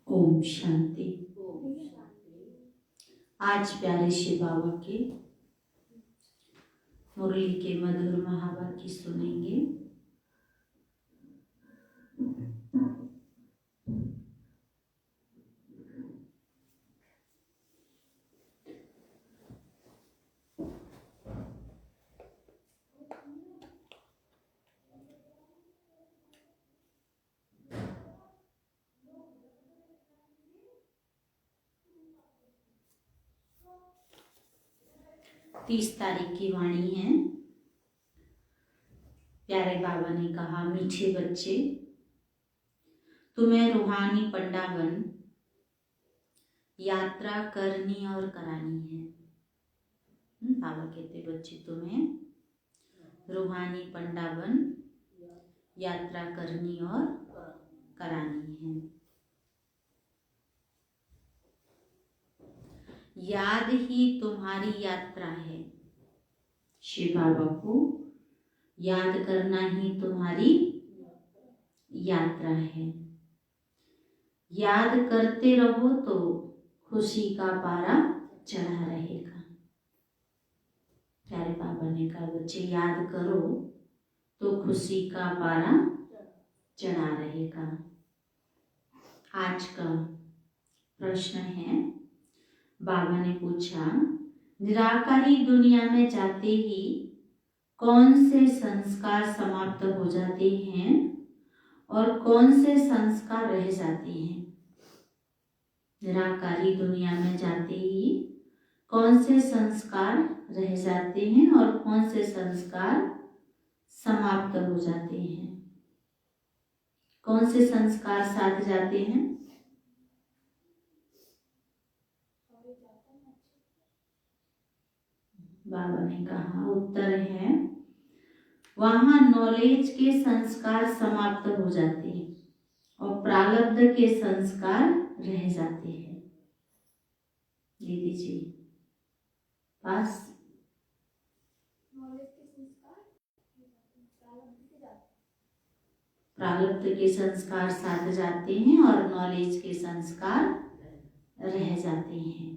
ओम शांति। आज प्यारे शिव बाबा के मुरली के मधुर महावाक्य सुनेंगे। तीस तारीख की वाणी है। प्यारे बाबा ने कहा, मीठे बच्चे, तुम्हें रूहानी पंडावन यात्रा करनी और करानी है। बाबा कहते, बच्चे तुम्हें रूहानी पंडावन यात्रा करनी और करानी है। याद ही तुम्हारी यात्रा है। शिव बाबा को याद करना ही तुम्हारी यात्रा है। याद करते रहो तो खुशी का पारा चढ़ा रहेगा। प्यारे बाबा ने कहा, बच्चे याद करो तो खुशी का पारा चढ़ा रहेगा। आज का प्रश्न है, बाबा ने पूछा, निराकारी दुनिया में जाते ही कौन से संस्कार समाप्त हो जाते हैं और कौन से संस्कार रह जाते हैं? निराकारी दुनिया में जाते ही कौन से संस्कार रह जाते हैं और कौन से संस्कार समाप्त हो जाते हैं? कौन से संस्कार साथ जाते हैं? बाबा ने कहा उत्तर है वहां नॉलेज के संस्कार समाप्त हो जाते हैं और प्रारब्ध के संस्कार रह जाते हैं। दीदी जी पास प्रारब्ध के संस्कार साथ जाते हैं और नॉलेज के संस्कार रह जाते हैं।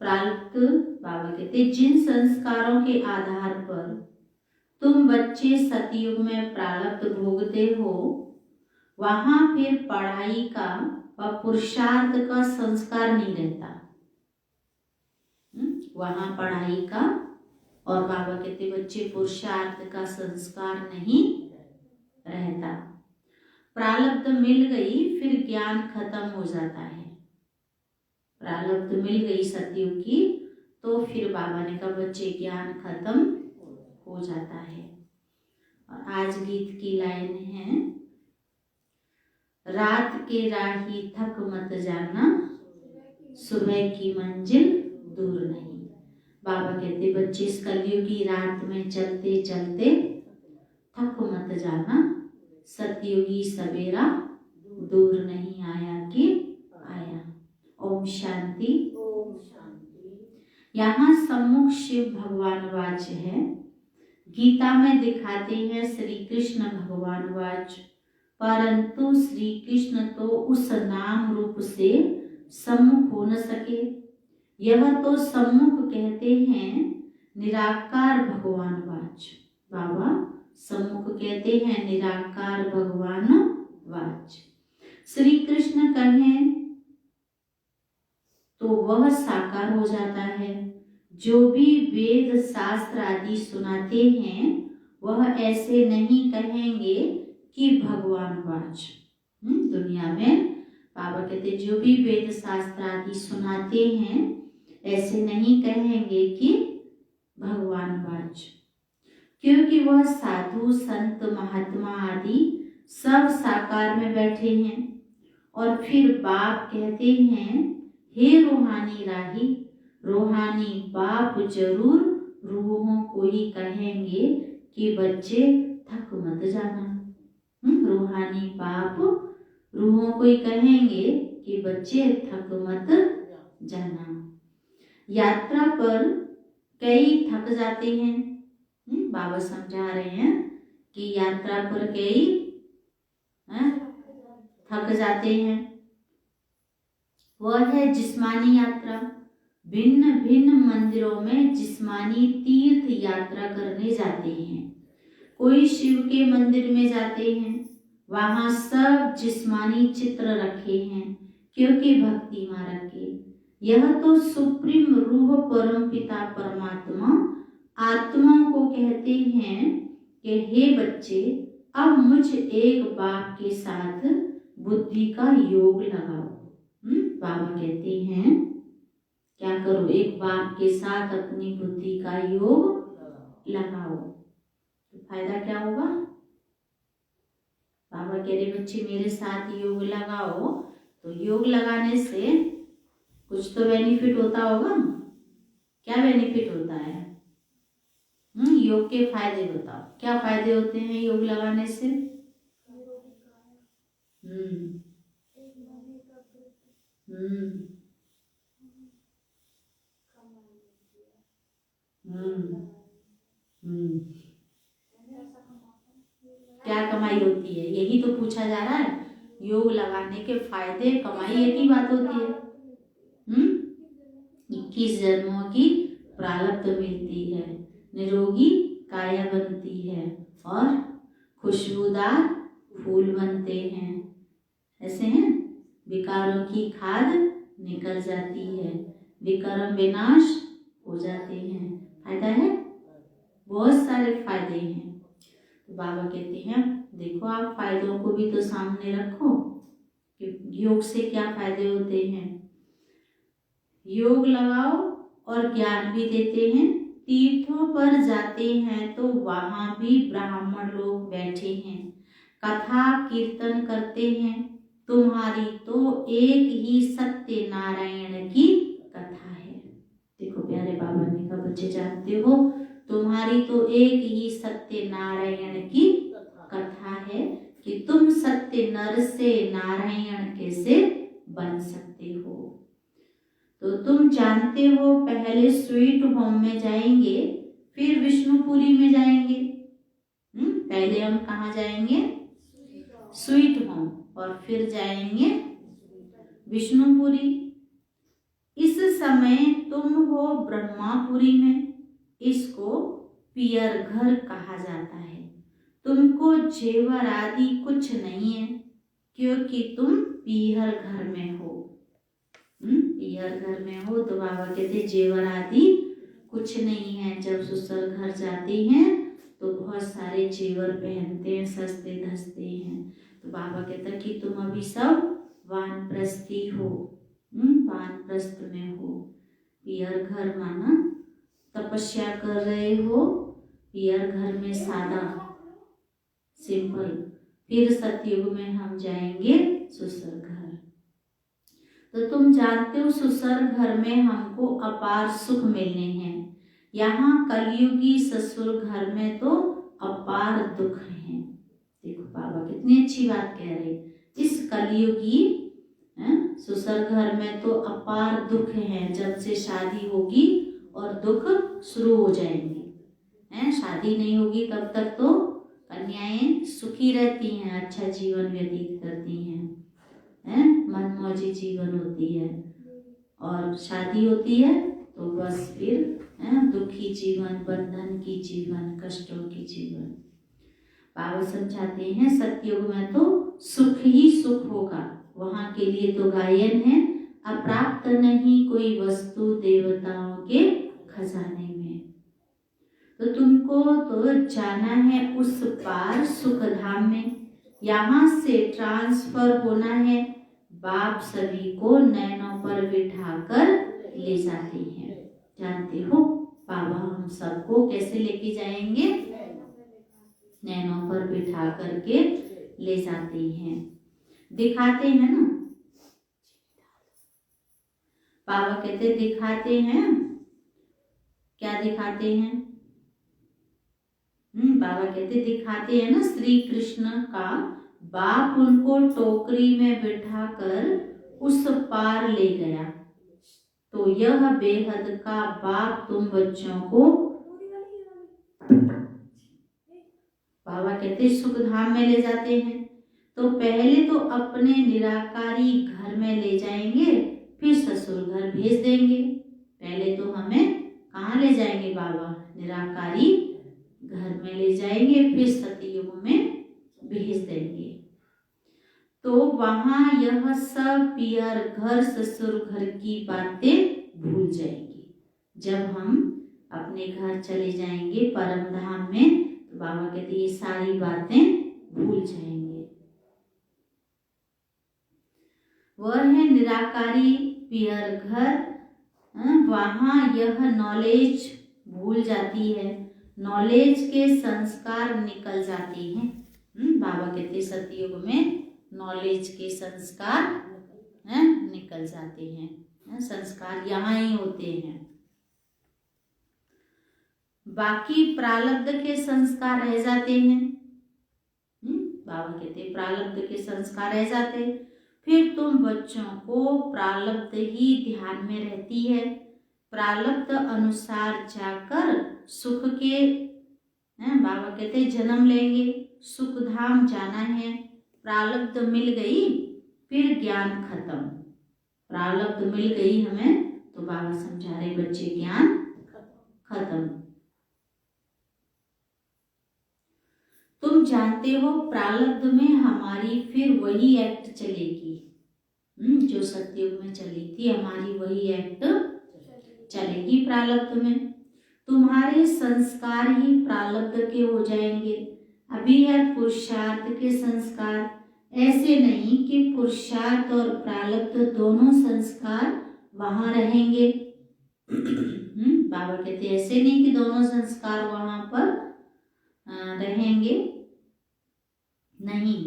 प्रारब्ध बाबा कहते जिन संस्कारों के आधार पर तुम बच्चे सतयुग में प्रारब्ध भोगते हो वहां फिर पढ़ाई का व पुरुषार्थ का संस्कार नहीं रहता। वहां पढ़ाई का और बाबा कहते बच्चे पुरुषार्थ का संस्कार नहीं रहता। प्रारब्ध मिल गई फिर ज्ञान खत्म हो जाता है। प्रारब्ध मिल गई सतयुग की तो फिर बाबा ने कहा बच्चे ज्ञान खत्म हो जाता है। और आज गीत की लाइन है रात के राही थक मत जाना सुबह की मंजिल दूर नहीं। बाबा कहते बच्चे इस कलयुगी रात में चलते चलते थक मत जाना सतयुगी सवेरा दूर नहीं आया कि आया। ओम शांति। यहाँ सम्मुख शिव भगवान वाच है। गीता में दिखाते हैं श्री कृष्ण भगवान वाच परंतु श्री कृष्ण तो उस नाम रूप से सम्मुख हो न सके। यह तो सम्मुख कहते हैं निराकार भगवान वाच। बाबा सम्मुख कहते हैं निराकार भगवान वाच। श्री कृष्ण कहें तो वह साकार हो जाता है। जो भी वेद शास्त्र आदि सुनाते हैं वह ऐसे नहीं कहेंगे कि भगवान वाच। दुनिया में बाबा कहते जो भी वेद शास्त्र आदि सुनाते हैं ऐसे नहीं कहेंगे कि भगवान वाच, क्योंकि वह साधु संत महात्मा आदि सब साकार में बैठे हैं। और फिर बाप कहते हैं हे रूहानी राही, रूहानी बाप जरूर रूहों को ही कहेंगे कि बच्चे थक मत जाना। रूहानी बाप रूहों को ही कहेंगे कि बच्चे थक मत जाना। यात्रा पर कई थक जाते हैं। बाबा समझा रहे हैं कि यात्रा पर कई थक जाते हैं। वह है जिस्मानी यात्रा। भिन्न भिन्न मंदिरों में जिस्मानी तीर्थ यात्रा करने जाते हैं। कोई शिव के मंदिर में जाते हैं, वहां सब जिस्मानी चित्र रखे हैं क्योंकि भक्ति मार्ग के। यह तो सुप्रीम रूह परम पिता परमात्मा आत्मा को कहते हैं कि हे बच्चे अब मुझ एक बाप के साथ बुद्धि का योग लगाओ। बाबा कहते हैं क्या करो, एक बाप के साथ अपनी बुद्धि का योग लगाओ। तो फायदा क्या होगा? बाबा कह रहे बच्चे मेरे साथ योग लगाओ। तो योग लगाने से कुछ तो बेनिफिट होता होगा। क्या बेनिफिट होता है? योग के फायदे बताओ। क्या फायदे होते हैं योग लगाने से? क्या कमाई होती है? यही तो पूछा जा रहा है। योग लगाने के फायदे, कमाई एक ही बात होती है। 21 जन्मों की प्रारब्ध मिलती है, निरोगी काया बनती है और खुशबूदार फूल बनते हैं। ऐसे हैं, विकारों की खाद निकल जाती है, विकर्म विनाश हो जाते हैं। फायदा है, बहुत सारे फायदे हैं। तो बाबा कहते हैं देखो आप फायदों को भी तो सामने रखो कि योग से क्या फायदे होते हैं। योग लगाओ और ज्ञान भी देते हैं। तीर्थों पर जाते हैं तो वहां भी ब्राह्मण लोग बैठे हैं, कथा कीर्तन करते हैं तुम्हारी तो एक ही सत्य नारायण की कथा है। देखो प्यारे बाबा ने कहा, बच्चे जानते हो तुम्हारी तो एक ही सत्य नारायण की कथा है कि तुम सत्य नर से नारायण कैसे बन सकते हो। तो तुम जानते हो पहले स्वीट होम में जाएंगे, फिर विष्णुपुरी में जाएंगे। पहले हम कहाँ जाएंगे? स्वीट होम, और फिर जाएंगे विष्णुपुरी। इस समय तुम हो ब्रह्मापुरी में, इसको पियर घर कहा जाता है। तुमको जेवर आदि कुछ नहीं है, क्योंकि तुम पियर घर में हो। पियर घर में हो तो बाबा कहते जेवर आदि कुछ नहीं है। जब ससुर घर जाते हैं तो बहुत सारे जेवर पहनते हैं, सस्ते धसते हैं। तो बाबा कहता कि तुम अभी सब वानप्रस्थी हो, वानप्रस्थ में हो। पियर घर माना तपस्या कर रहे हो, पियर घर में सादा सिंपल। फिर सतयुग में हम जाएंगे ससुर घर। तो तुम जानते हो ससुर घर में हमको अपार सुख मिलने हैं। यहाँ कलयुगी ससुर घर में तो अपार दुख है। देखो बाबा कितनी अच्छी बात कह रहे, इस कलयुगी ससुर घर में तो अपार दुख है। जब से शादी होगी और दुख शुरू हो जाएंगे। शादी नहीं होगी तब तक तो कन्याएं सुखी रहती हैं, अच्छा जीवन व्यतीत करती हैं, मनमौजी जीवन होती है। और शादी होती है तो बस फिर दुखी जीवन, बंधन की जीवन, कष्टों की जीवन। बाबा समझाते हैं सतयुग में तो सुख ही सुख होगा। वहां के लिए तो गायन है, अप्राप्त नहीं कोई वस्तु देवताओं के खजाने में। तो तुमको तो जाना है उस पार सुख धाम में। यहाँ से ट्रांसफर होना है। बाप सभी को नैनों पर बिठाकर ले जाते हैं। जानते हो बाबा हम सबको कैसे लेके जाएंगे? नैनों पर बिठा करके ले जाते हैं, दिखाते हैं ना। बाबा कहते दिखाते हैं, क्या दिखाते हैं? बाबा कहते दिखाते हैं ना, श्री कृष्ण का बाप उनको टोकरी में बिठाकर उस पार ले गया। तो यह बेहद का बाप तुम बच्चों को, बाबा कहते सुख धाम में ले जाते हैं। तो पहले तो अपने निराकारी घर में ले जाएंगे, फिर ससुर घर भेज देंगे। पहले तो हमें कहाँ ले जाएंगे बाबा? निराकारी घर में ले जाएंगे, फिर सतयुग में भेज देंगे। तो वहां यह सब पियर घर, ससुर घर की बातें भूल जाएंगे। जब हम अपने घर चले जाएंगे परम धाम में, तो बाबा कहते ये सारी बातें भूल जाएंगे। वह है निराकारी पियर घर। वहां यह नॉलेज भूल जाती है, नॉलेज के संस्कार निकल जाते हैं। बाबा कहते सतयुग में नॉलेज के संस्कार निकल जाते हैं। संस्कार यहाँ ही होते हैं, बाकी प्रारब्ध के संस्कार रह जाते हैं। बाबा कहते प्रारब्ध के संस्कार रह जाते। फिर तुम बच्चों को प्रारब्ध ही ध्यान में रहती है। प्रारब्ध अनुसार जाकर सुख के बाबा कहते जन्म लेंगे, सुख धाम जाना है। प्रारब्ध मिल गई फिर ज्ञान खत्म। प्रारब्ध मिल गई हमें तो बाबा समझा रहे बच्चे ज्ञान खत्म। तुम जानते हो प्रारब्ध में हमारी फिर वही एक्ट चलेगी, जो सतयुग में चली थी, हमारी वही एक्ट चलेगी प्रारब्ध में। तुम्हारे संस्कार ही प्रारब्ध के हो जाएंगे। अभी है पुरुषार्थ के संस्कार, ऐसे नहीं कि पुरुषार्थ और प्रारब्ध दोनों संस्कार वहां रहेंगे। बाबा कहते ऐसे नहीं कि दोनों संस्कार वहां पर रहेंगे, नहीं,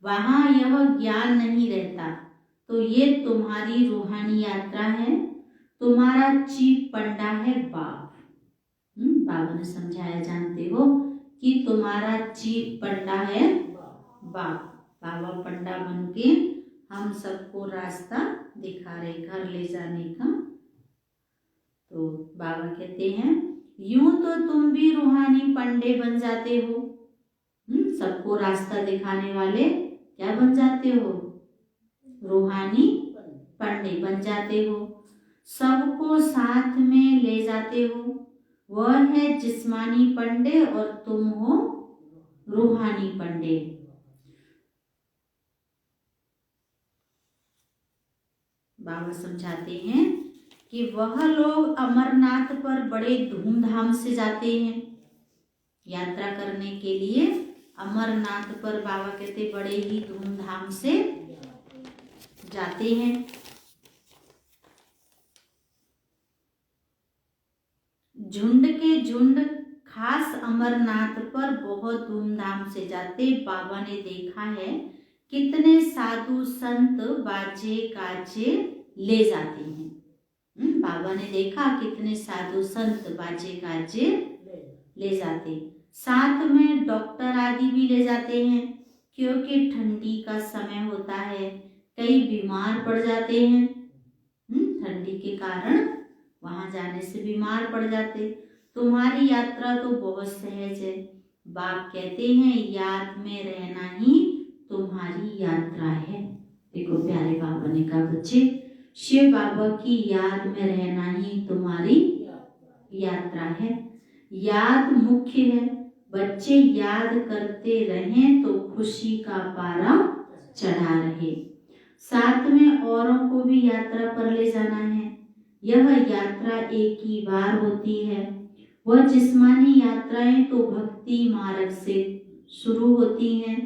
वहां यह ज्ञान नहीं रहता। तो ये तुम्हारी रूहानी यात्रा है। तुम्हारा चीफ पंडा है बाप। बाबा ने समझाया, जानते हो कि तुम्हारा चीफ पंडा है बाप। बाबा पंडा बन के हम सबको रास्ता दिखा रहे घर ले जाने का। तो बाबा कहते हैं यूं तो तुम भी रूहानी पंडे बन जाते हो। सबको रास्ता दिखाने वाले क्या बन जाते हो? रूहानी पंडे बन जाते हो। सबको साथ में ले जाते हो। वह है जिस्मानी पंडे और तुम हो रूहानी पंडे। बाबा समझाते हैं कि वह लोग अमरनाथ पर बड़े धूमधाम से जाते हैं यात्रा करने के लिए। अमरनाथ पर बाबा कहते बड़े ही धूमधाम से जाते हैं। झुंड के झुंड खास अमरनाथ पर बहुत धूमधाम से जाते। बाबा ने देखा है कितने साधु संत बाजे गाजे ले जाते हैं। बाबा ने देखा कितने साधु संत बाजे गाजे ले जाते। साथ में डॉक्टर आदि भी ले जाते हैं, क्योंकि ठंडी का समय होता है, कई बीमार पड़ जाते हैं। ठंडी के कारण वहां जाने से बीमार पड़ जाते। तुम्हारी यात्रा तो बहुत सहज है। बाप कहते हैं याद में रहना ही तुम्हारी यात्रा है। देखो प्यारे बाबा ने कहा बच्चे, शिव बाबा की याद में रहना ही तुम्हारी यात्रा है। याद मुख्य है। बच्चे याद करते रहें तो खुशी का पारा चढ़ा रहे। साथ में औरों को भी यात्रा पर ले जाना है। यह यात्रा एक ही बार होती है। वह जिस्मानी यात्राएं तो भक्ति मार्ग से शुरू होती हैं।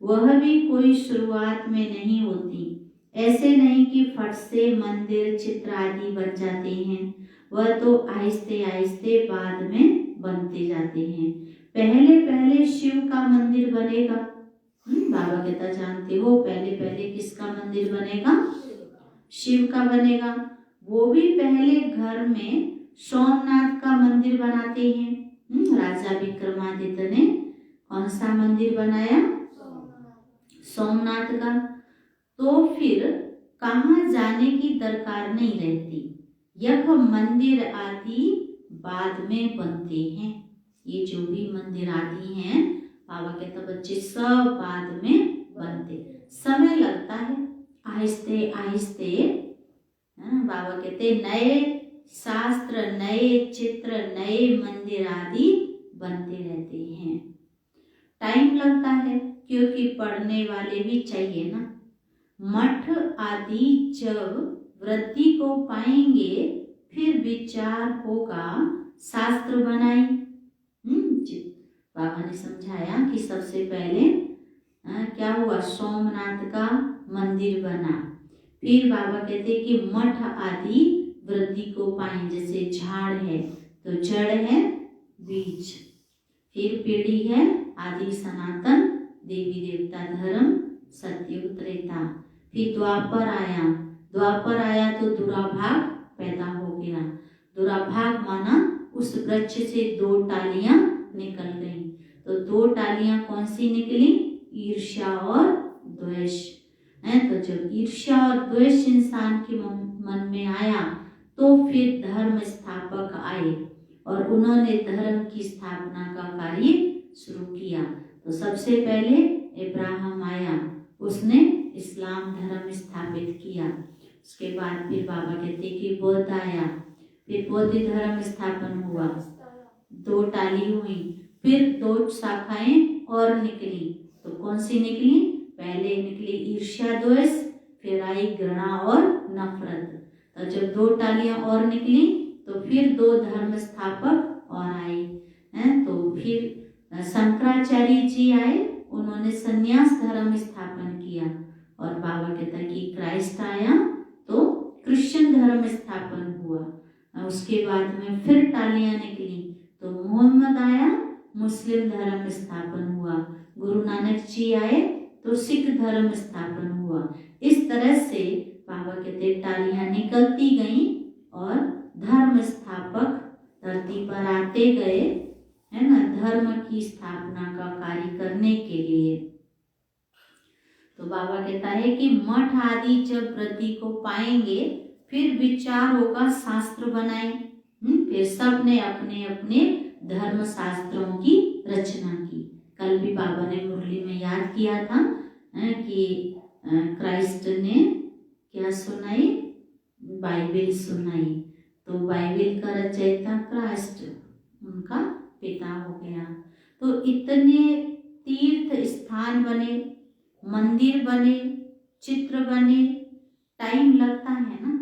वह भी कोई शुरुआत में नहीं होती। ऐसे नहीं कि फट से मंदिर चित्र आदि बन जाते हैं। वह तो आहिस्ते आहिस्ते बाद में बनते जाते हैं। पहले पहले शिव का मंदिर बनेगा। बाबा कहता जानते हो पहले पहले किसका मंदिर बनेगा? शिव का बनेगा। वो भी पहले घर में सोमनाथ का मंदिर बनाते हैं। राजा विक्रमादित्य ने कौन सा मंदिर बनाया? सोमनाथ का। तो फिर कहाँ जाने की दरकार नहीं रहती। यह मंदिर आदि बाद में बनते हैं। ये जो भी मंदिर आदि हैं, बाबा कहता बच्चे सब बाद में बनते, समय लगता है, आहिस्ते आहिस्ते। बाबा कहते नए शास्त्र, नए चित्र, नए मंदिर आदि बनते रहते हैं। टाइम लगता है, क्योंकि पढ़ने वाले भी चाहिए ना। मठ आदि जब वृद्धि को पाएंगे फिर विचार होगा शास्त्र बनाए। बाबा ने समझाया कि सबसे पहले क्या हुआ? सोमनाथ का मंदिर बना। फिर बाबा कहते कि मठ आदि वृद्धि को पाए। जैसे झाड़ है तो जड़ है, बीज, फिर पीढ़ी है आदि सनातन देवी देवता धर्म सत्युग त्रेता। फिर द्वापर आया। द्वापर आया तो दुराभाग पैदा हो गया। दुराभाग माना उस वृक्ष से दो टालियां निकल गई। तो दो टालियां कौन सी निकली? ईर्ष्या और द्वेष। तो जब ईर्ष्या और द्वेष इंसान के मन में आया तो फिर धर्म स्थापक आए और उन्होंने धर्म की स्थापना का कार्य शुरू किया। तो सबसे पहले इब्राहिम आया, उसने इस्लाम धर्म स्थापित किया। उसके बाद फिर बाबा कहते कि बुद्ध आया, फिर बौद्ध धर्म स्थापन हुआ। दो टाली हुई, फिर दो शाखाएं और निकली। तो कौन सी निकली? पहले निकली ईर्ष्या द्वेष, फिर आई घृणा और नफरत। तो जब दो टालियां और निकली तो फिर दो धर्म स्थापक और आए। तो फिर शंकराचार्य जी आए, उन्होंने संन्यास धर्म स्थापन किया। और बाबा कहता कि क्राइस्ट आया तो क्रिश्चियन धर्म स्थापन हुआ। उसके बाद में फिर टालियां निकली तो मोहम्मद आया, मुस्लिम धर्म स्थापन हुआ। गुरु नानक जी आए तो सिख धर्म स्थापन हुआ। इस तरह से कहते टालियां निकलती गईं और धर्म स्थापक धरती पर आते गए, है ना, धर्म की स्थापना का कार्य करने के लिए। तो बाबा कहता है कि मठ आदि जब वृद्धि को पाएंगे फिर विचार होगा शास्त्र बनाए। फिर सबने अपने अपने धर्म शास्त्रों की रचना की। कल भी बाबा ने मुरली में याद किया था कि क्राइस्ट ने क्या सुनाई, बाइबिल सुनाई। तो बाइबिल का रचयिता क्राइस्ट उनका पिता हो गया। तो इतने तीर्थ स्थान बने, मंदिर बने, चित्र बने, टाइम लगता है ना।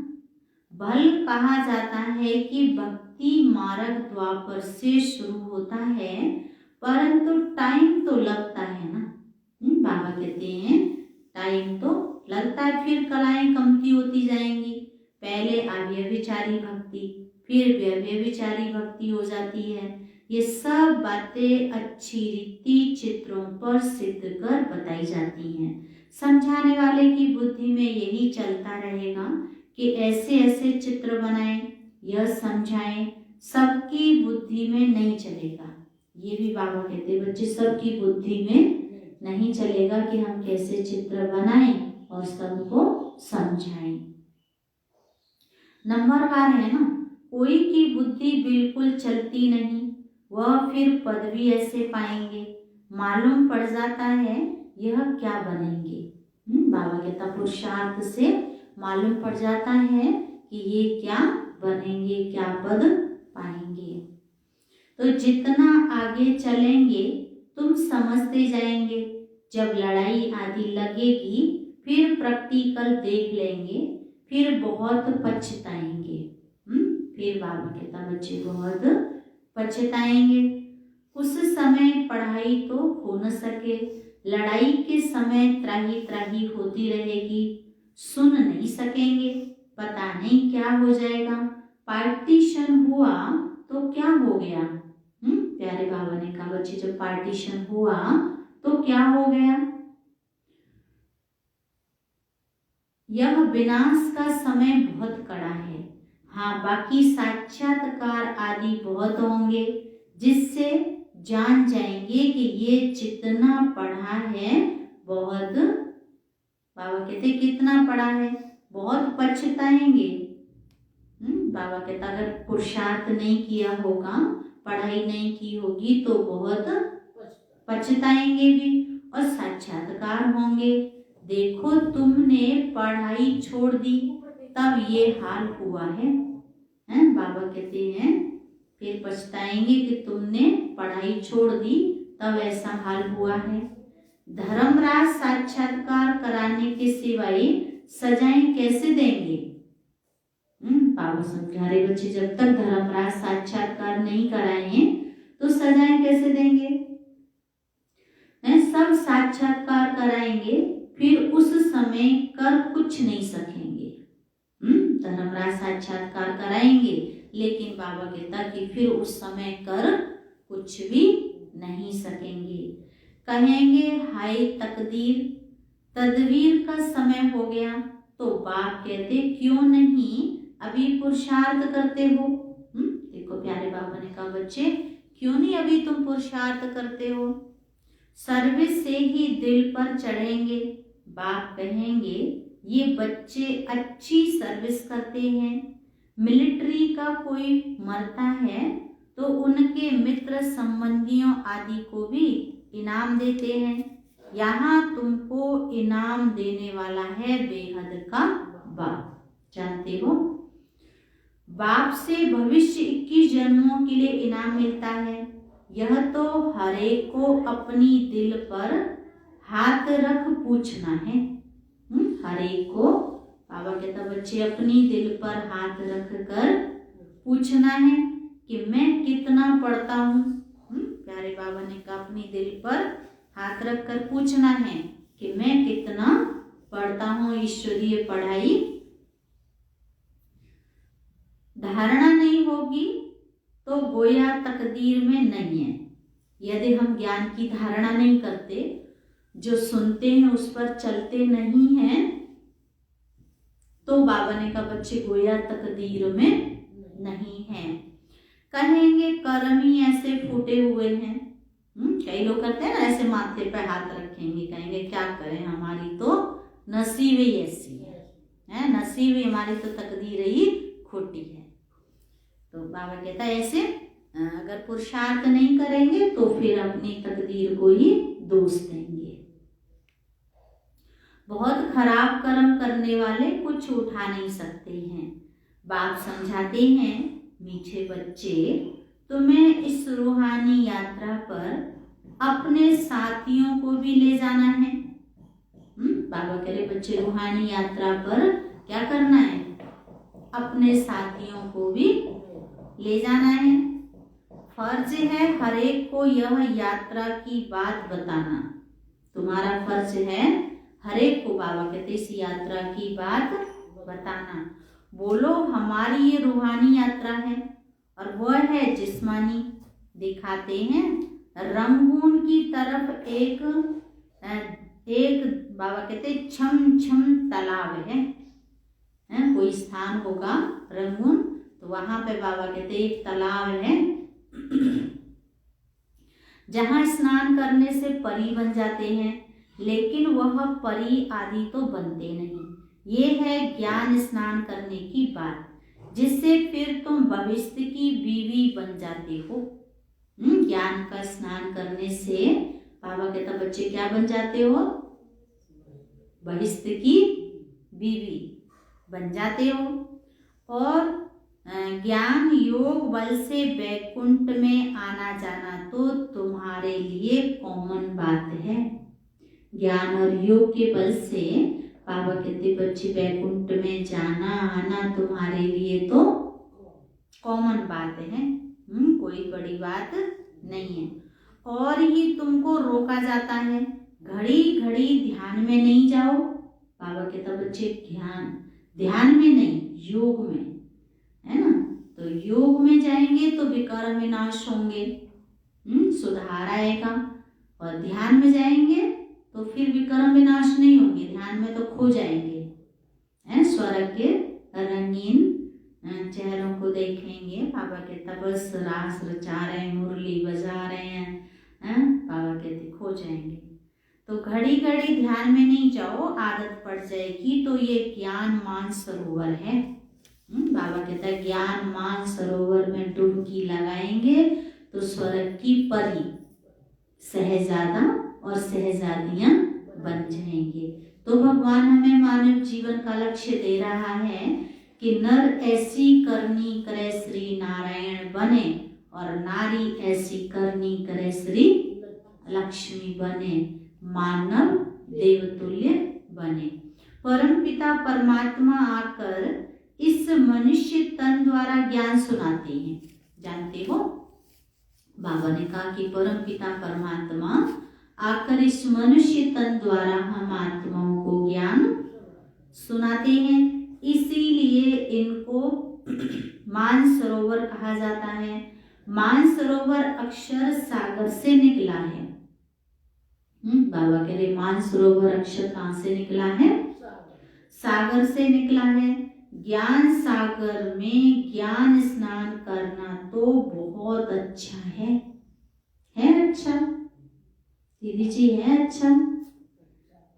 भल कहा जाता है कि भक्ति मार्ग द्वापर से शुरू होता है, परंतु टाइम तो लगता है ना। बाबा कहते हैं टाइम तो लगता है, फिर कलाएं कमती होती जाएंगी। पहले अव्यभिचारी भक्ति, फिर व्यभिचारी भक्ति हो जाती है। ये सब बातें अच्छी रीति चित्रों पर सिद्ध कर बताई जाती हैं। समझाने वाले की बुद्धि में यही चलता रहेगा कि ऐसे ऐसे चित्र बनाएं, यह समझाएं, सबकी बुद्धि में नहीं चलेगा। ये भी बाबा कहते बच्चे सबकी बुद्धि में नहीं चलेगा कि हम कैसे चित्र बनाएं और सबको समझाएं। नंबरवार है ना, कोई की बुद्धि बिल्कुल चलती नहीं, वह फिर पदवी ऐसे पाएंगे, मालूम पड़ जाता है यह क्या बनेंगे। बाबा कहता पुरुषार्थ से मालूम पड़ जाता है कि ये क्या बनेंगे, क्या पद पाएंगे। तो जितना आगे चलेंगे तुम समझते जाएंगे। जब लड़ाई आदि लगेगी फिर प्रैक्टिकल देख लेंगे, फिर बहुत पछताएंगे। फिर बाबा कहता बच्चे बहुत पछताएंगे। उस समय पढ़ाई तो हो न सके, लड़ाई के समय त्राही त्राही होती रहेगी, सुन नहीं सकेंगे, पता नहीं क्या हो जाएगा। पार्टीशन हुआ तो क्या हो गया। प्यारे बाबा ने कहा बच्चे जब पार्टीशन हुआ तो क्या हो गया। यह विनाश का समय बहुत कड़ा है। हाँ, बाकी साक्षात्कार आदि बहुत होंगे जिससे जान जाएंगे कि ये जितना पढ़ा है बहुत, बाबा कहते कितना पढ़ा है, बहुत पछताएंगे। बाबा कहता अगर पुरुषार्थ नहीं किया होगा, पढ़ाई नहीं की होगी तो बहुत पछताएंगे भी और साक्षात्कार होंगे। देखो तुमने पढ़ाई छोड़ दी तब ये हाल हुआ है। बाबा कहते हैं फिर पछताएंगे कि तुमने पढ़ाई छोड़ दी तब ऐसा हाल हुआ है। धर्मराज साक्षात्कार कराने के सिवाय सजाएं कैसे देंगे। बाबा समझा रहे बच्चे जब तक धर्मराज साक्षात्कार नहीं कराए तो सजाएं कैसे देंगे। सब साक्षात्कार कराएंगे फिर उस समय कर कुछ नहीं सकेंगे। धर्मराज साक्षात्कार कराएंगे लेकिन बाबा कहता कि फिर उस समय कर कुछ भी नहीं सकेंगे। कहेंगे हाय तकदीर, तदवीर का समय हो गया। तो बाप कहते क्यों नहीं अभी पुरुषार्थ करते हो। देखो प्यारे बाबा ने कहा बच्चे क्यों नहीं अभी तुम पुरुषार्थ करते हो। सर्विस से ही दिल पर चढ़ेंगे। बाप कहेंगे ये बच्चे अच्छी सर्विस करते हैं। मिलिट्री का कोई मरता है तो उनके मित्र संबंधियों आदि को भी इनाम देते हैं। यहाँ तुमको इनाम देने वाला है बेहद का बाप। जानते हो बाप से भविष्य 21 जन्मों के लिए इनाम मिलता है। यह तो हर एक को अपनी दिल पर हाथ रख पूछना है। हर एक को बाबा कहता बच्चे अपनी दिल पर हाथ रख कर पूछना है कि मैं कितना पढ़ता हूँ। प्यारे बाबा ने कहा अपनी दिल पर हाथ रख कर पूछना है कि मैं कितना पढ़ता हूँ। ईश्वरीय पढ़ाई धारणा नहीं होगी तो गोया तकदीर में नहीं है। यदि हम ज्ञान की धारणा नहीं करते, जो सुनते हैं उस पर चलते नहीं हैं, तो बाबा ने कहा बच्चे गोया तकदीर में नहीं है। कहेंगे कर्म ही ऐसे फूटे हुए हैं। कई लोग करते हैं ना, ऐसे माथे पे हाथ रखेंगे, कहेंगे क्या करें, हमारी तो नसीब ही ऐसी है, नसीब ही, हमारी तो तकदीर ही खोटी है। तो बाबा कहता है ऐसे अगर पुरुषार्थ नहीं करेंगे तो फिर अपनी तकदीर को ही दोष देंगे। बहुत खराब कर्म करने वाले कुछ उठा नहीं सकते हैं। बाप समझाते हैं, मीठे बच्चे, तुम्हें इस रूहानी यात्रा पर अपने साथियों को भी ले जाना है। बाबा कह रहे बच्चे रूहानी यात्रा पर क्या करना है, अपने साथियों को भी ले जाना है। फर्ज है हर एक को यह यात्रा की बात बताना। तुम्हारा फर्ज है हर एक को, बाबा कहते इस यात्रा की बात बताना। बोलो हमारी ये रूहानी यात्रा है और वह है जिस्मानी। दिखाते हैं रंगून की तरफ एक बाबा कहते छम छम तालाब है, कोई स्थान होगा रंगून, तो वहां पे बाबा कहते एक तालाब है जहां स्नान करने से परी बन जाते हैं, लेकिन वह परी आदि तो बनते नहीं। ये है ज्ञान स्नान करने की बात, जिससे फिर तुम भविष्य की बीवी बन जाते हो। ज्ञान का स्नान करने से बाबा कहता बच्चे क्या बन जाते हो, भविष्य की बीवी बन जाते हो। और ज्ञान योग बल से वैकुंठ में आना जाना तो तुम्हारे लिए कॉमन बात है। ज्ञान और योग के बल से बाबा कहते बच्चे वैकुंठ में जाना आना तुम्हारे लिए तो कॉमन बात है, कोई बड़ी बात नहीं है। और ही तुमको रोका जाता है, घड़ी घड़ी ध्यान में नहीं जाओ। बाबा कहता बच्चे ध्यान में नहीं, योग में, है ना। तो योग में जाएंगे तो विकार विनाश होंगे, सुधार आएगा। और ध्यान में जाएंगे तो फिर विक्रम विनाश नहीं होंगे, ध्यान में तो खो जाएंगे, स्वर्ग के रंगीन चेहरों को देखेंगे। बाबा कहता बस रास रचा रहे हैं, मुरली बजा रहे हैं, बाबा कहते खो जाएंगे। तो घड़ी घड़ी ध्यान में नहीं जाओ, आदत पड़ जाएगी तो ये ज्ञान मान सरोवर है। बाबा कहता है ज्ञान मान सरोवर में डुबकी लगाएंगे तो स्वर्ग की परी, शहजादा और शहजादियां बन जाएंगे। तो भगवान हमें मानव जीवन का लक्ष्य दे रहा है कि नर ऐसी करनी करे श्री नारायण बने और नारी ऐसी करनी करे श्री लक्ष्मी बने, मानव देवतुल्य बने। परम पिता परमात्मा आकर इस मनुष्य तन द्वारा ज्ञान सुनाते हैं। जानते हो बाबा ने कहा कि परम पिता परमात्मा आकर इस मनुष्य तन द्वारा हम आत्माओं को ज्ञान सुनाते हैं, इसीलिए इनको मानसरोवर कहा जाता है। मानसरोवर अक्षर सागर से निकला है। बाबा कह रहे मानसरोवर अक्षर कहाँ से निकला है, सागर से निकला है। ज्ञान सागर में ज्ञान स्नान करना तो बहुत अच्छा है अच्छा दीदी जी, है अच्छा।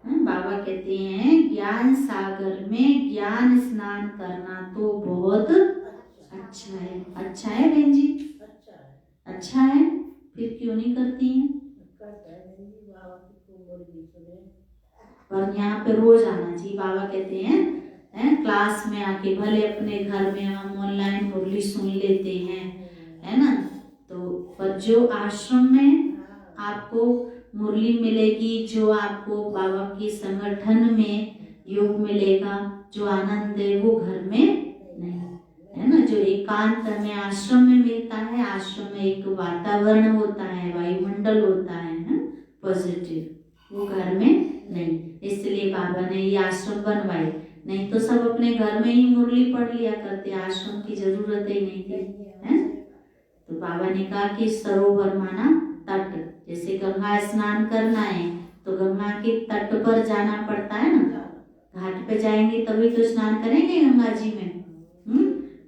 बाबा कहते हैं ज्ञान सागर में ज्ञान स्नान करना तो बहुत अच्छा है। अच्छा है बहन जी, अच्छा है, फिर क्यों नहीं करती हैं? पर यहाँ पे रोज आना चाहिए। बाबा कहते हैं क्लास में आके, भले अपने घर में हम ऑनलाइन मुरली सुन लेते हैं, है ना, तो पर जो आश्रम में आपको मुरली मिलेगी, जो आपको बाबा के संगठन में योग मिलेगा, जो आनंद है वो घर में नहीं, है ना। जो एकांत में आश्रम में मिलता है, आश्रम में एक वातावरण होता है, वायुमंडल होता है पॉजिटिव, वो घर में नहीं। इसलिए बाबा ने ये आश्रम बनवाए, नहीं तो सब अपने घर में ही मुरली पढ़ लिया करते, आश्रम की जरूरत ही नहीं थी, है। तो बाबा ने कहा कि सरोवर माना तट, जैसे गंगा स्नान करना है तो गंगा के तट पर जाना पड़ता है ना, घाट पे जाएंगे तभी तो स्नान करेंगे गंगा जी में।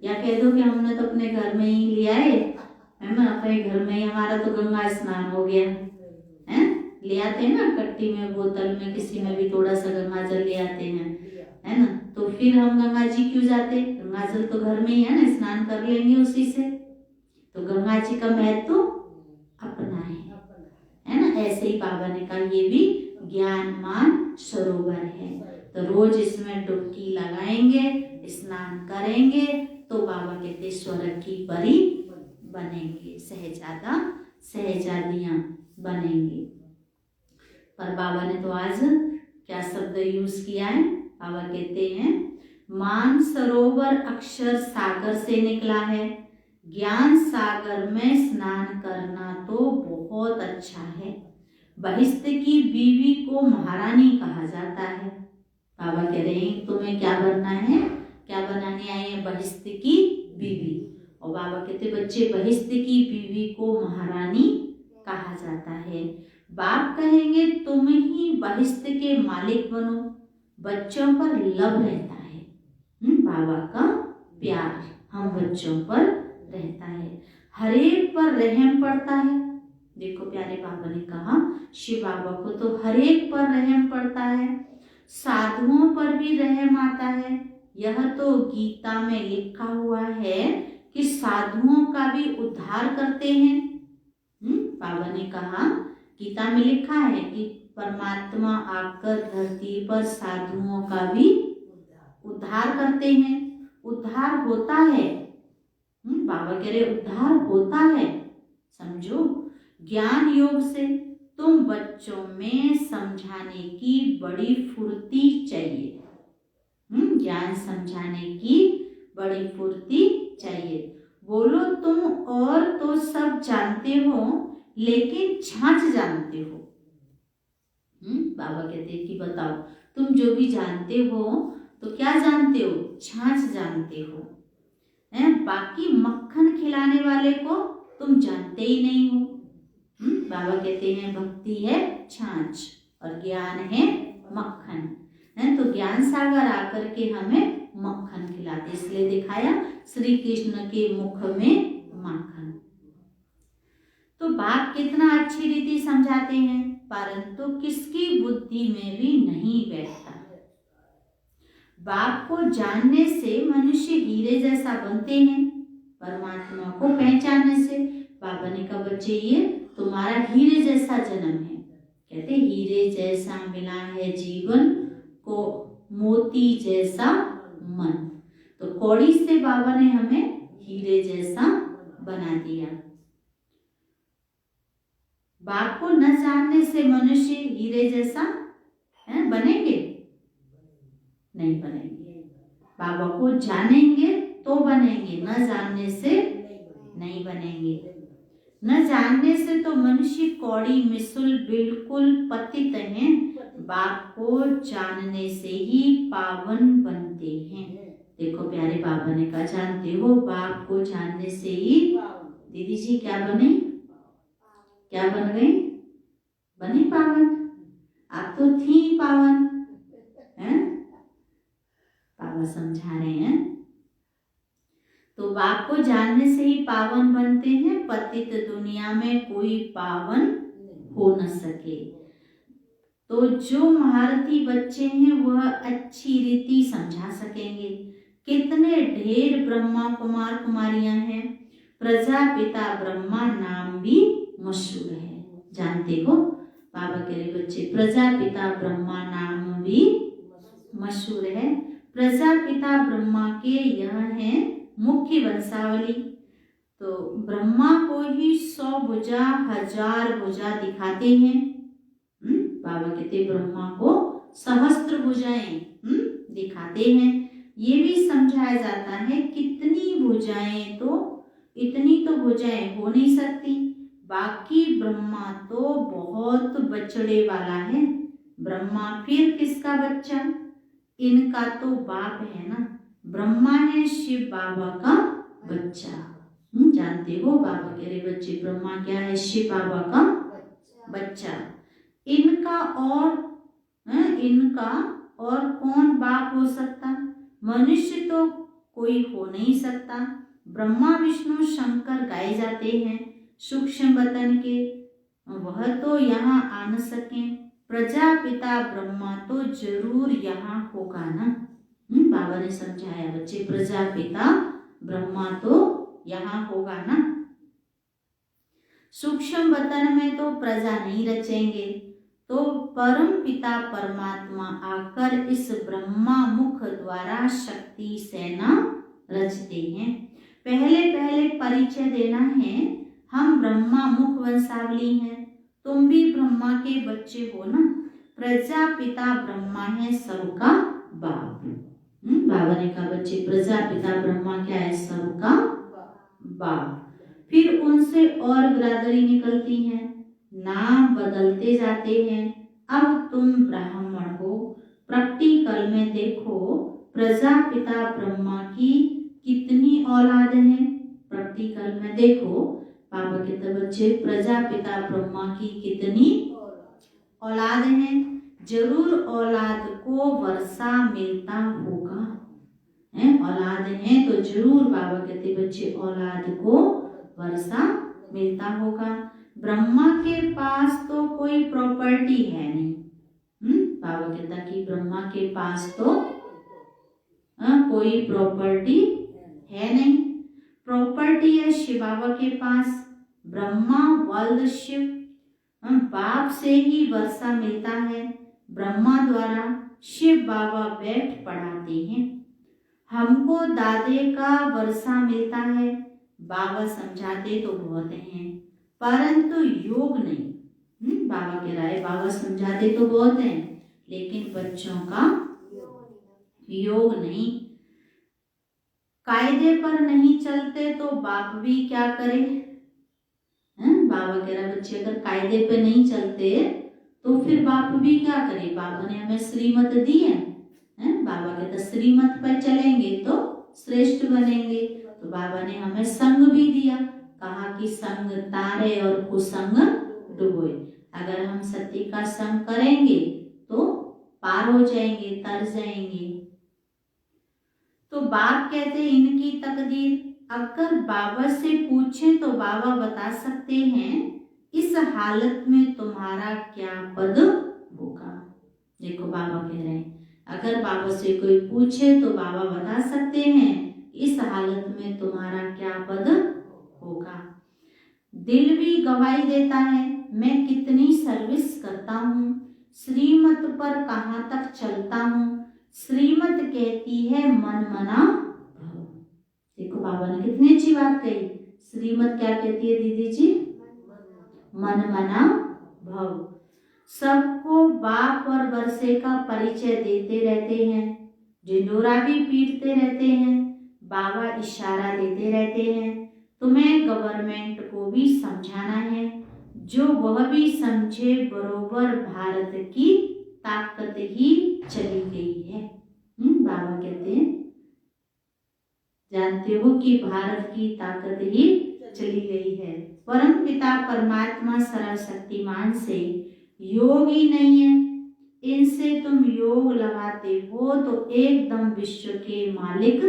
या कह दो कि हमने तो अपने घर में ही लिया है ना, अपने घर में ही हमारा तो गंगा स्नान हो गया है। ले आते हैं ना कट्टी में, बोतल में, किसी में भी थोड़ा सा गंगा जल ले आते हैं, है ना। तो फिर हम गंगा जी क्यों जाते? गंगा जल तो घर में ही है ना, स्नान कर लेंगे उसी से। तो गंगा जी का महत्व तो अपना है ना। ऐसे ही बाबा ने कहा ये भी ज्ञानमान सरोवर है, तो रोज इसमें डुबकी लगाएंगे, स्नान करेंगे तो बाबा कहते स्वर्ग की परी बनेंगे, शहजादा शहजादियां बनेंगे। पर बाबा ने तो आज क्या शब्द यूज किया है? बाबा कहते हैं मान सरोवर अक्षर सागर से निकला है, ज्ञान सागर में स्नान करना तो बहुत अच्छा है। बहिष्ठ की बीवी को महारानी कहा जाता है। बाबा कह रहे हैं तुम्हें क्या बनना है, क्या बनाने आए हैं? बहिष्ठ की बीवी। और बाबा कहते बच्चे बहिष्ठ की बीवी को महारानी कहा जाता है। बाप कहेंगे तुम ही बहिष्ठ के मालिक बनो, बच्चों पर लव रहता है। बाबा का प्यार हम बच्चों पर रहता है, हर एक पर रहम पड़ता है। देखो प्यारे बाबा ने कहा शिव बाबा को तो हर एक पर रहम पड़ता है, साधुओं पर भी रहम आता है। यह तो गीता में लिखा हुआ है कि साधुओं का भी उद्धार करते हैं। बाबा ने कहा गीता में लिखा है कि परमात्मा आकर धरती पर साधुओं का भी उद्धार करते हैं। उद्धार होता है, बाबा कह रहे उद्धार होता है। समझो ज्ञान योग से तुम बच्चों में समझाने की बड़ी फुर्ती चाहिए। ज्ञान समझाने की बड़ी फुर्ती चाहिए। बोलो तुम और तो सब जानते हो लेकिन छाछ जानते हो। बाबा कहते हैं कि बताओ तुम जो भी जानते हो तो क्या जानते हो? छाछ जानते हो। बाकी मक्खन खिलाने वाले को तुम जानते ही नहीं हो। बाबा कहते हैं भक्ति है छाछ और ज्ञान है मक्खन। तो ज्ञान सागर आकर के हमें मक्खन खिलाते, इसलिए दिखाया श्री कृष्ण के मुख में माखन। तो बाप कितना अच्छी रीति समझाते हैं, परंतु किसकी बुद्धि में भी नहीं बैठता। बाप को जानने से मनुष्य हीरे जैसा बनते हैं, परमात्मा को पहचानने से। बाबा ने कहा बच्चे ये तुम्हारा हीरे जैसा जन्म है। कहते हीरे जैसा मिला है जीवन को, मोती जैसा मन। तो कौड़ी से बाबा ने हमें हीरे जैसा बना दिया। बाप को न जानने से मनुष्य हीरे जैसा बनेंगे? नहीं बनेंगे। बाबा को जानेंगे तो बनेंगे, न जानने से नहीं बनेंगे। न जानने से तो मनुष्य कौड़ी मिसुल बिल्कुल पतित हैं, बाप को जानने से ही पावन बनते हैं। देखो प्यारे बाबा ने कहा जानते हो बाप को जानने से ही दीदी जी क्या बने? क्या बन गई? बनी पावन। आप तो थी पावन हैं? बाबा समझा रहे हैं। तो बाप को जानने से ही पावन बनते हैं, पतित दुनिया में कोई पावन हो न सके। तो जो महारथी बच्चे हैं वह अच्छी रीति समझा सकेंगे। कितने ढेर ब्रह्मा कुमार कुमारियां हैं, प्रजापिता ब्रह्मा नाम भी मशहूर है। जानते हो बाबा कह रहे बच्चे प्रजापिता ब्रह्मा नाम भी मशहूर है। प्रजापिता ब्रह्मा के यह है मुख्य वंशावली। तो ब्रह्मा को ही 100 भुजा 1000 भुजा दिखाते हैं। बाबा कहते ब्रह्मा को सहस्त्र भुजाएं दिखाते हैं। ये भी समझाया जाता है कितनी भुजाएं, तो इतनी तो भुजाएं हो नहीं सकती। बाकी ब्रह्मा तो बहुत बछड़े वाला है। ब्रह्मा फिर किसका बच्चा? इनका तो बाप है ना, ब्रह्मा है शिव बाबा का बच्चा। जानते हो बाबा कह रहे बच्चे ब्रह्मा क्या है? शिव बाबा का बच्चा। इनका और इनका और कौन बाप हो सकता? मनुष्य तो कोई हो नहीं सकता। ब्रह्मा विष्णु शंकर गाए जाते हैं सूक्ष्म वतन के, वह तो यहाँ आ न सके। प्रजापिता ब्रह्मा तो जरूर यहाँ होगा ना। बाबा ने समझाया बच्चे, प्रजापिता ब्रह्मा तो यहाँ होगा ना। सूक्ष्म वतन में तो प्रजा नहीं रचेंगे, तो परम पिता परमात्मा आकर इस ब्रह्मा मुख द्वारा शक्ति सेना रचते हैं। पहले परिचय देना है, हम ब्रह्मा मुख वंशावली हैं, तुम भी ब्रह्मा के बच्चे हो ना। प्रजापिता ब्रह्मा है सबका बाप। बाबा ने कहा बच्चे, प्रजापिता ब्रह्मा क्या है? सबका बाप। फिर उनसे और बिरादरी निकलती है, नाम बदलते जाते हैं। अब तुम ब्राह्मण हो। प्रैक्टिकल में देखो, प्रजापिता ब्रह्मा की कितनी औलाद है? प्रैक्टिकल में देखो, पापा कहते बच्चे, प्रजापिता ब्रह्मा की कितनी औलाद है? जरूर औलाद को वर्षा मिलता होगा, है? औलाद है तो जरूर, बाबा कहते बच्चे, औलाद को वर्षा मिलता होगा। ब्रह्मा के पास तो कोई प्रॉपर्टी है नहीं। बाबा कहता कि ब्रह्मा के पास तो कोई प्रॉपर्टी है नहीं। प्रॉपर्टी है शिव बाबा के पास। ब्रह्मा वल्द शिव, बाप से ही वर्षा मिलता है। ब्रह्मा द्वारा शिव बाबा बैठ पढ़ाते हैं। हमको दादे का वर्षा मिलता है, बाबा समझाते तो बहुत हैं, परंतु योग नहीं। बाबा कह रहा है, बाबा समझाते तो बहुत हैं, लेकिन बच्चों का योग नहीं। कायदे पर नहीं चलते तो बाप भी क्या करे? बाबा कह रहा बच्चे, अगर कायदे पे नहीं चलते तो फिर बाप भी क्या करे? बाबा ने हमें श्रीमत दी है, बाबा कहता श्रीमत पर चलेंगे तो श्रेष्ठ बनेंगे। तो बाबा ने हमें संग भी दिया, कहा कि संग तारे और कुसंग डुबोए। अगर हम सत्य का संग करेंगे तो पार हो जाएंगे, तर जाएंगे। तो बाप कहते इनकी तकदीर, अगर बाबा से पूछे तो बाबा बता सकते हैं इस हालत में तुम्हारा क्या पद होगा। देखो बाबा कह रहे हैं, अगर बाबा से कोई पूछे तो बाबा बता सकते हैं इस हालत में तुम्हारा क्या पद होगा। दिल भी गवाही देता है, मैं कितनी सर्विस करता हूँ, श्रीमत पर कहाँ तक चलता हूँ। श्रीमत कहती है मन मना भव। देखो बाबा ने कितनी अच्छी बात कही। श्रीमत क्या कहती है दीदी जी? मन मना भव। सबको बाप और वर्षे का परिचय देते रहते हैं, ढिंढोरा भी पीटते रहते हैं, बाबा इशारा देते रहते हैं। तुम्हें गवर्नमेंट को भी समझाना है, जो वह भी समझे बरोबर भारत की ताकत ही चली गई है। बाबा कहते हैं, जानते हो कि भारत की ताकत ही चली गई है। परम पिता परमात्मा सर्वशक्तिमान से योग ही नहीं है, इनसे तुम योग लगाते हो तो एकदम विश्व के मालिक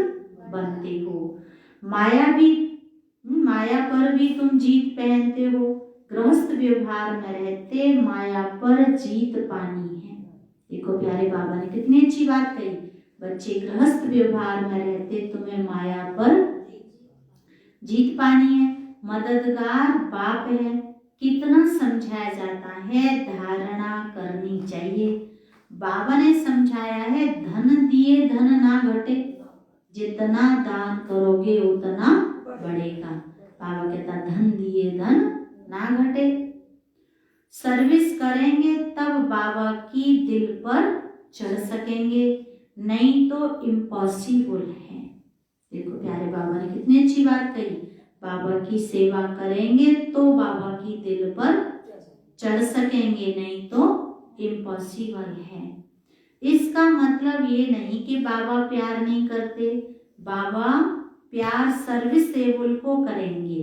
बनते हो। माया पर भी तुम जीत पहनते हो। गृहस्थ व्यवहार में रहते माया पर जीत पानी है। देखो प्यारे बाबा ने कितनी अच्छी बात कही। बच्चे गृहस्थ व्यवहार में रहते तुम्हें माया पर जीत पानी है। मददगार बाप है, कितना समझाया जाता है, धारणा करनी चाहिए। बाबा ने समझाया है, धन दिए धन ना घटे, जितना दान करोगे उतना बढ़ेगा। बाबा कहता धन दिए धन ना घटे। सर्विस करेंगे तब बाबा की दिल पर चढ़ सकेंगे, नहीं तो इम्पॉसिबल है। देखो प्यारे बाबा ने कितनी अच्छी बात कही। बाबा की सेवा करेंगे तो बाबा की दिल पर चढ़ सकेंगे, नहीं तो इम्पॉसिबल है। इसका मतलब ये नहीं कि बाबा प्यार नहीं करते, बाबा प्यार सर्विसेबल को करेंगे।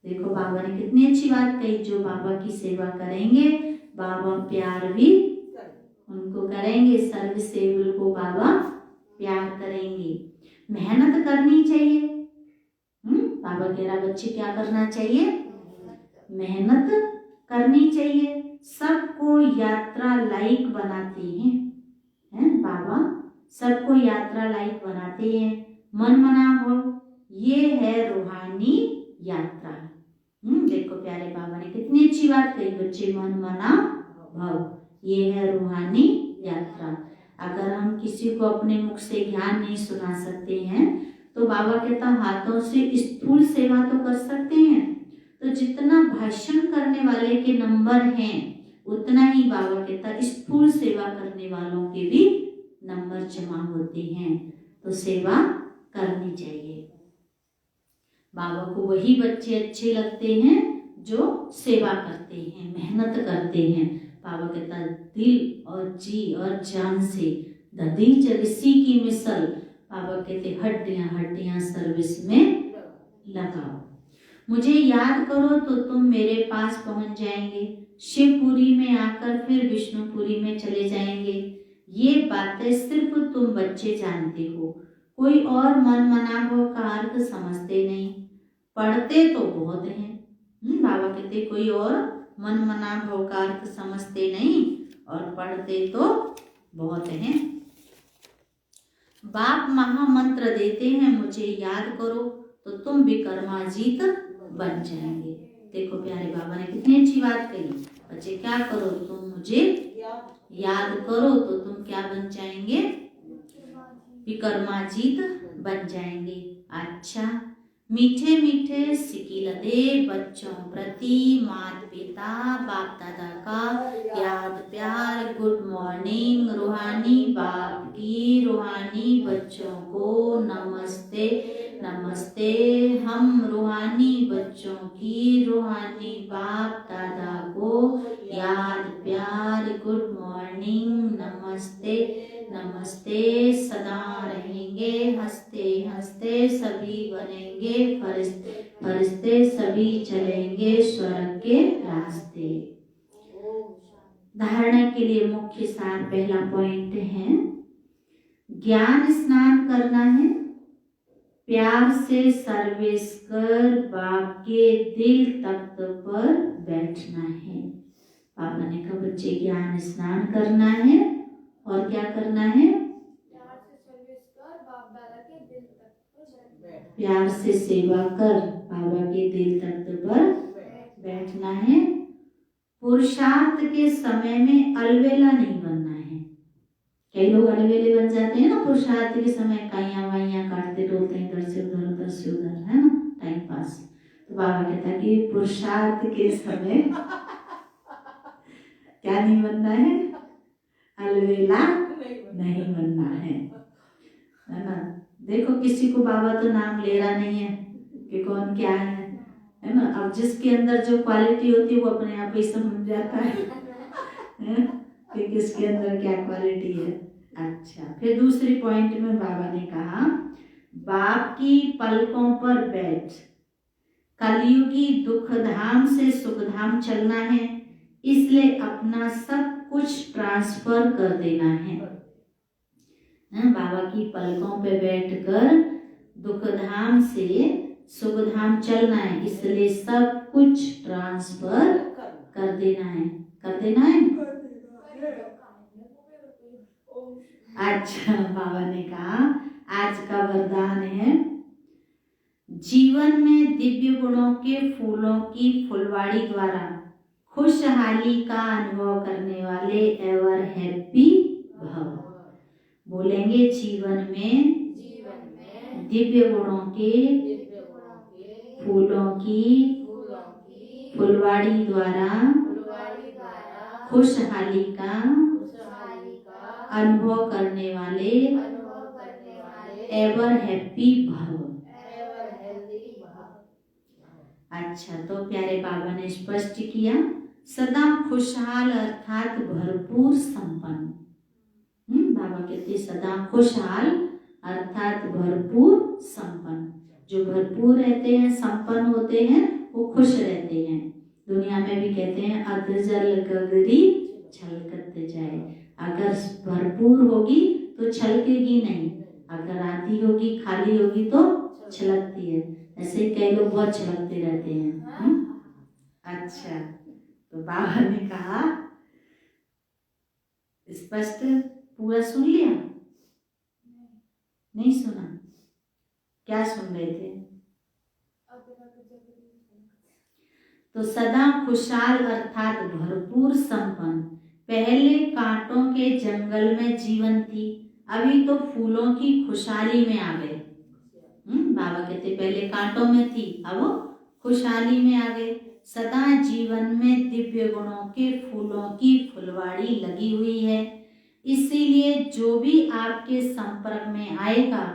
देखो बाबा ने कितनी अच्छी बात कही, जो बाबा की सेवा करेंगे बाबा प्यार भी उनको करेंगे, सर्विसेबल को बाबा प्यार करेंगे। मेहनत करनी चाहिए। बाबा कह रहा बच्चे क्या करना चाहिए? मेहनत करनी चाहिए। सबको यात्रा लायक बनाते हैं बाबा, सबको यात्रा लायक बनाते हैं। मन मना भव, ये है रूहानी यात्रा। देखो प्यारे बाबा ने कितनी अच्छी बात कही, बच्चे मन मना भव, ये है रूहानी यात्रा। अगर हम किसी को अपने मुख से ज्ञान नहीं सुना सकते हैं तो बाबा कहता हाथों से स्थूल सेवा तो कर सकते हैं। तो जितना भाषण करने वाले के नंबर हैं उतना ही बाबा कहता स्थूल सेवा करने वालों के भी नंबर जमा होते हैं। तो सेवा करनी चाहिए। बाबा को वही बच्चे अच्छे लगते हैं जो सेवा करते हैं, मेहनत करते हैं। बाबा कहता दिल और जी और जान से दधी चरसी की मिसल, बाबा कहते हड्डियां हड्डियां सर्विस में लगाओ। मुझे याद करो तो तुम मेरे पास पहुंच जाएंगे। शिवपुरी में आकर फिर विष्णुपुरी में चले जाएंगे। ये बातें सिर्फ तुम बच्चे जानते हो, कोई और मन मनाभव का अर्थ समझते नहीं। पढ़ते तो बहुत हैं, बाबा कहते कोई और मन मनाभव का अर्थ समझते नहीं और पढ़ते तो बहुत हैं। बाप महामंत्र देते हैं मुझे याद करो तो तुम विक्रमाजीत बन जाएंगे। देखो प्यारे बाबा ने कितनी अच्छी बात कही, बच्चे क्या करो, तुम मुझे याद करो तो तुम क्या बन जाएंगे? विक्रमाजीत बन जाएंगे। अच्छा, मीठे मीठे सिकिलदे बच्चों प्रति माता पिता बाप दादा का याद प्यार, गुड मॉर्निंग। रूहानी बाप की रूहानी बच्चों को नमस्ते नमस्ते। हम रूहानी बच्चों की रूहानी बाप दादा को याद प्यार, गुड मॉर्निंग, नमस्ते नमस्ते। सदा रहेंगे हंसते हंसते, सभी बनेंगे फरिश्ते फरिश्ते, सभी चलेंगे स्वर्ग के रास्ते। धारणा के लिए मुख्य सार पहला पॉइंट है ज्ञान स्नान करना है, प्यार से सर्विस कर बाप के दिल तख्त पर बैठना है। पापा ने कहा बच्चे ज्ञान स्नान करना है और क्या करना है? प्यार से सेवा कर बाबा के दिल तख्त पर बैठना है। पुरुषार्थ के समय में अलवेला नहीं बनना है। कई लोग अलवेले बन जाते हैं ना पुरुषार्थ के समय, काइयां वाइयां काटते डोलते हैं इधर से उधर से उधर, है ना, टाइम पास। तो बाबा कहता है कि पुरुषार्थ के समय क्या नहीं बनना है? अलवेला नहीं बनना है ना। देखो किसी को बाबा तो नाम ले रहा नहीं है कि कौन क्या है ना। अब जिसके अंदर जो क्वालिटी होती है वो अपने आप ही समझ जाता है कि किसके अंदर क्या क्वालिटी है। अच्छा, फिर दूसरी पॉइंट में बाबा ने कहा बाप की पलकों पर बैठ, कलयुगी दुख धाम से सुख धाम चलना है, इसलिए अपना सब कुछ ट्रांसफर कर देना है। बाबा की पलकों पे बैठकर दुख धाम से सुख धाम चलना है, इसलिए सब कुछ ट्रांसफर कर देना है। कर देना है। अच्छा, बाबा ने कहा आज का वरदान है जीवन में दिव्य गुणों के फूलों की फुलवाड़ी द्वारा खुशहाली का अनुभव करने वाले एवर हैप्पी भव। बोलेंगे जीवन में दिव्य गुणों के फूलों की फुलवाड़ी द्वारा खुशहाली का अनुभव करने वाले एवर हैप्पी भव। अच्छा, तो प्यारे बाबा ने स्पष्ट किया सदा खुशहाल अर्थात भरपूर संपन्न। बाबा कहते सदा खुशहाल अर्थात भरपूर संपन्न। जो भरपूर रहते हैं, संपन्न होते हैं, वो खुश रहते हैं। दुनिया में भी कहते हैं अधजल गगरी छलकते जाए। अगर भरपूर होगी तो छलकेगी नहीं, अगर आधी होगी खाली होगी तो छलकती है। ऐसे कई लोग बहुत छलकते रहते हैं। अच्छा, तो बाबा ने कहा स्पष्ट पूरा सुन लिया? नहीं सुना? क्या सुन रहे थे? तो सदा खुशहाल अर्थात भरपूर संपन्न। पहले कांटों के जंगल में जीवन थी, अभी तो फूलों की खुशहाली में आ गए। बाबा कहते पहले कांटों में थी, अब खुशहाली में आ गए। सदा जीवन में दिव्य गुणों के फूलों की फुलवाड़ी लगी हुई है, इसीलिए जो भी आपके संपर्क में आएगा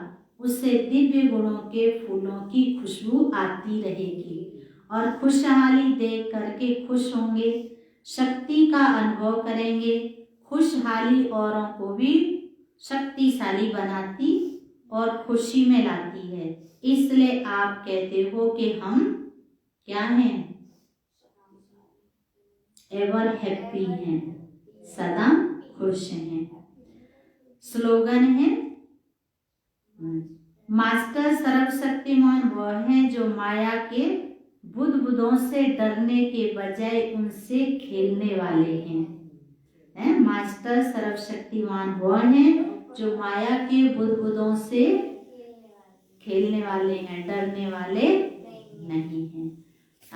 उसे दिव्य गुणों के फूलों की खुशबू आती रहेगी और खुशहाली देख करके खुश होंगे, शक्ति का अनुभव करेंगे। खुशहाली औरों को भी शक्तिशाली बनाती और खुशी में लाती है। इसलिए आप कहते हो कि हम क्या हैं? एवर हैप्पी हैं, सदा खुश हैं। स्लोगन है मास्टर सर्वशक्तिमान वह है जो माया के बुदबुदों से डरने के बजाय उनसे खेलने वाले हैं। मास्टर सर्वशक्तिमान वह है जो माया के बुदबुदों से खेलने वाले हैं, डरने वाले नहीं हैं।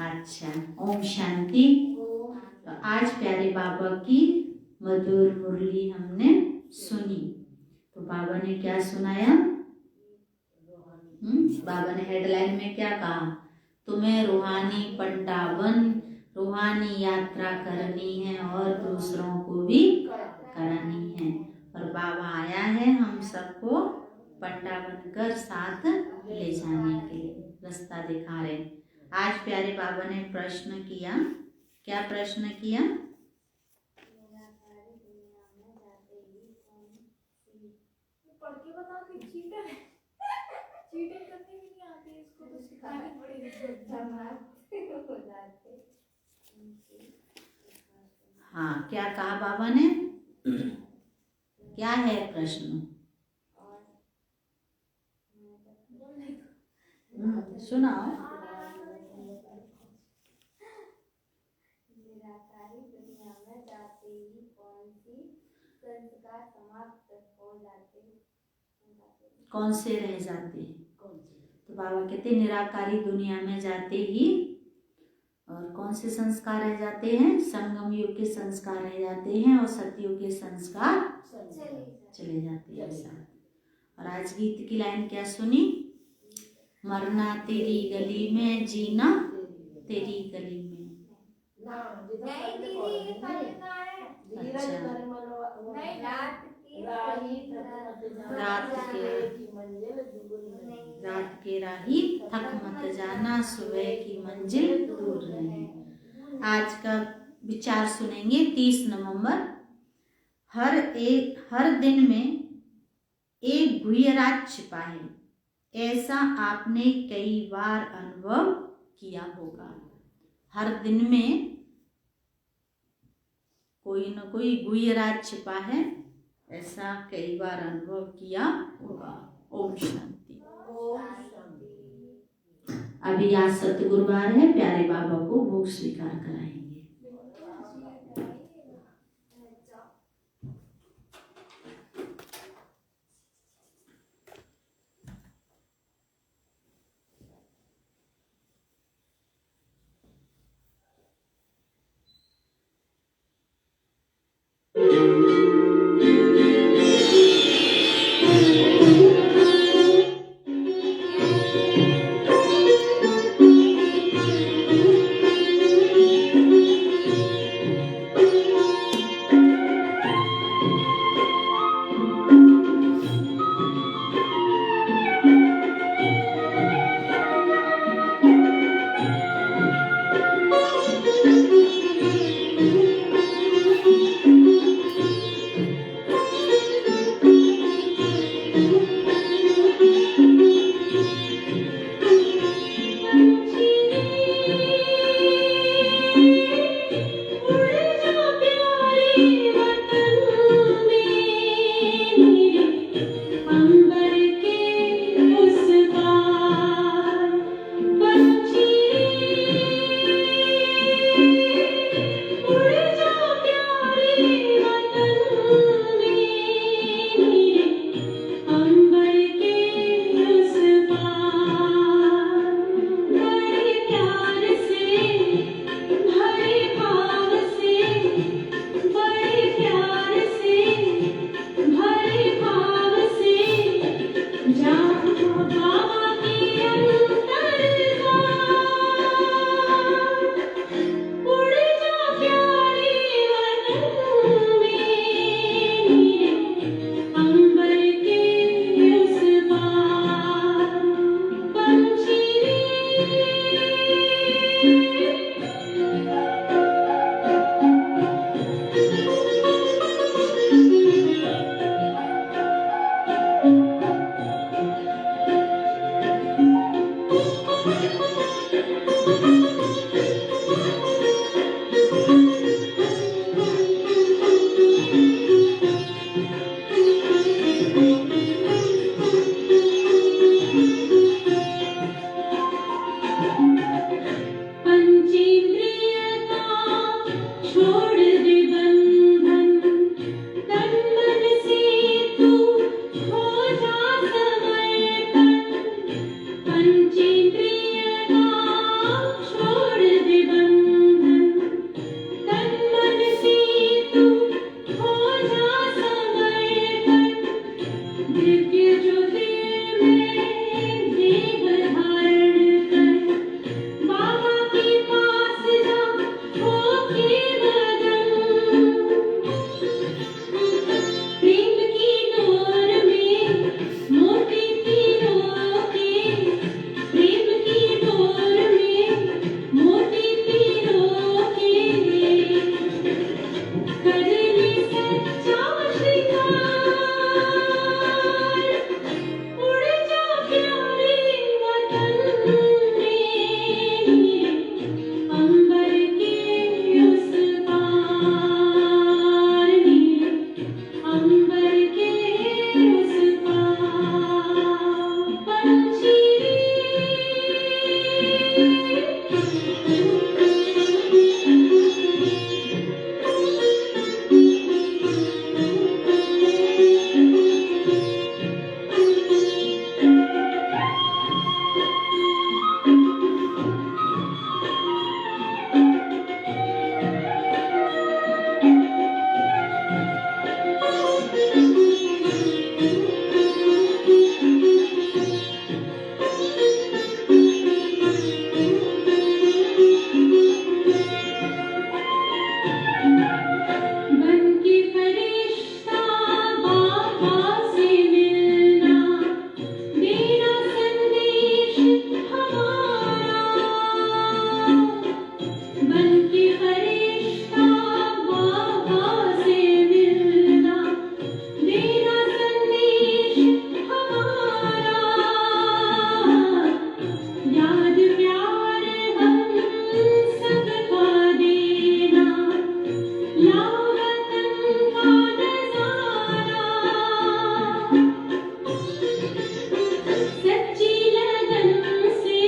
अच्छा, ओम शांति। तो आज प्यारे बाबा की मधुर मुरली हमने सुनी। तो बाबा ने क्या सुनाया? बाबा ने हेडलाइन में क्या कहा? तुम्हें रूहानी पंडावन, रूहानी यात्रा करनी है और दूसरों को भी करानी है। और बाबा आया है हम सबको पंडा बनकर साथ ले जाने के लिए, रास्ता दिखा रहे। आज प्यारे बाबा ने प्रश्न किया। क्या प्रश्न किया? हाँ, क्या कहा बाबा ने? क्या है प्रश्न? सुनाओ। निराकारी दुनिया में जाते ही कौन सी संस्कार समाप्त हो जाते? कौन से रह जाते हैं? तो बाबा कहते निराकारी दुनिया में जाते ही और कौन से संस्कार रह जाते हैं? संगम युग के संस्कार रह जाते हैं और सतयुग के संस्कार चले जाते हैं साथ। और आज गीत की लाइन क्या सुनी? मरना तेरी गली में, जीना तेरी गली में। रात के राही थक मत जाना, सुबह की मंजिल दूर नहीं। आज का विचार सुनेंगे 30 नवंबर। हर दिन में एक गुह्य राज छिपा है, ऐसा आपने कई बार अनुभव किया होगा। हर दिन में कोई न कोई गुह्य राज छिपा है, ऐसा कई बार अनुभव किया होगा। ओम शांति। अभी आज सतगुरुवार है, प्यारे बाबा को भोग स्वीकार कराएंगे। सच्ची लगन से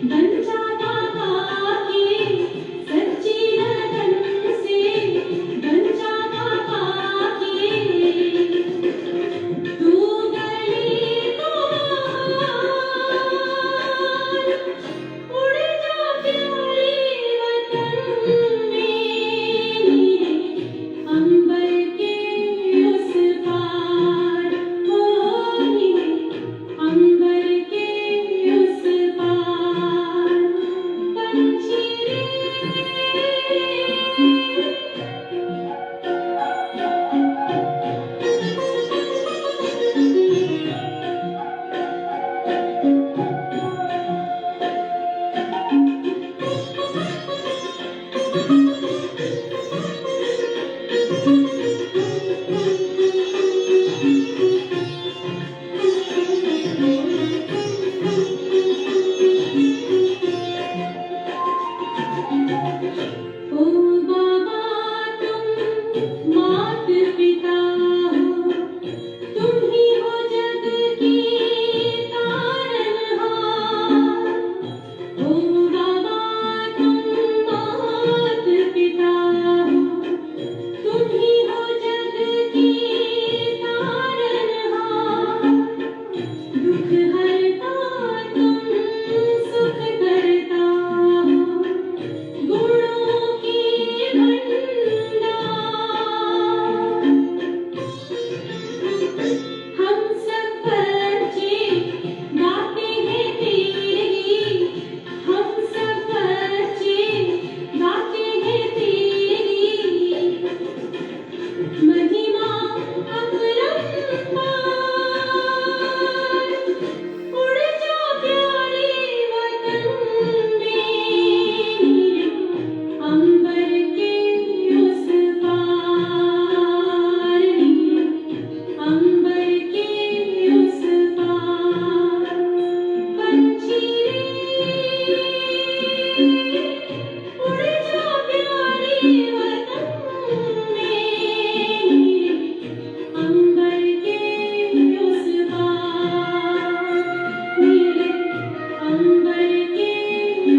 बन जा बाबा के, सच्ची लगन से बन जा बाबा के। तू गली को उड़ जा प्यारे वतन में, अंबर के उस पार हो, अंबर के उस पार पंछी रे। ओ बाबा तुम मात पिता हो, तुम ही हो जग की तारनहार। ओ बाबा तुम मात पिता हो, तुम ही हो जग की तारनहार। दुख हरता तुम सुख करता हो, गुणों की भंडार। हम सब बच्चे गाते हैं तेरी, हम सब बच्चे गाते हैं तेरी महिमा अपरंपार। उड़ जा प्यारे वतन में, अंबर के उस पार, अंबर के उस पार पंछी रे। उड़ जा प्यारे वतन में, अंबर के उस पार, मेरे अंबर के